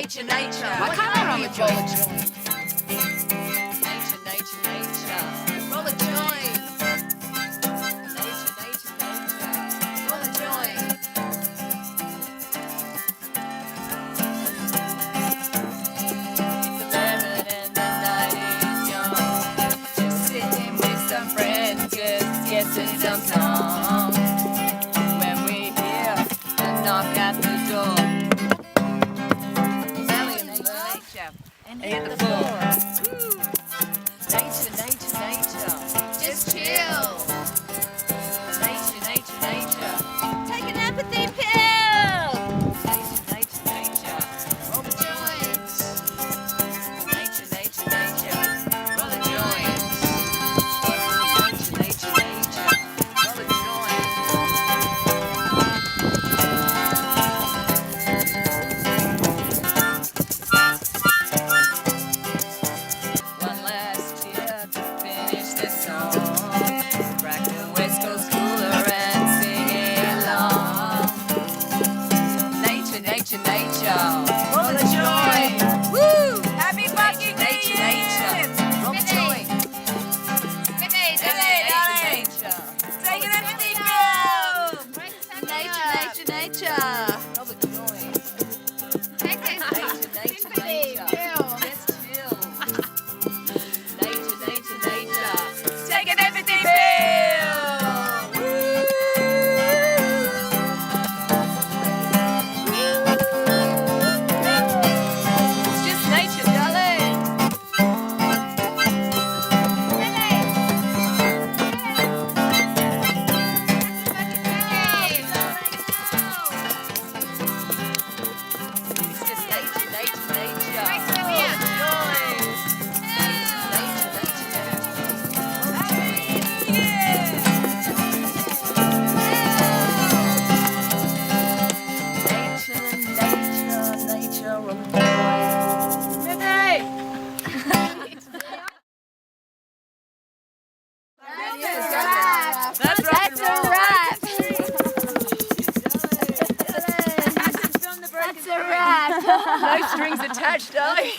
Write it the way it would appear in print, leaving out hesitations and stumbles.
nature, nature. Why can't I roll a joint? Nature, nature, nature. Roll a joint. Nature, nature, nature. Roll a joint. It's 11 and the night is young. Just sitting with some friends, just guessing some songs. When we hear a knock at the door. And the floor. Nature, nature, nature. Just chill. Nature, nature, nature. Take an empathy pill. Nature, nature, nature. Roll a joint. Nature, nature, nature. Roll a joint. Nature, nature, nature. Roll a joint. One last year to finish this song. Crack the West Coast cooler and sing along. Nature, nature, nature. Roll a joint. Woo! Happy fucking nature, nature. Roll a joint. Nature, nature. Take an empathy pill. Nature, nature, nature. Roll a joint. Nature, nature, nature. Just chill. Nature, nature, nature. Take an empathy pill. Woo! It's just nature, darling. It's just nature, nature, nature. Nature, nature, nature. Nature, nature, roll a joint. Midnight. That's rock and roll. That's a wrap. No strings attached, darling.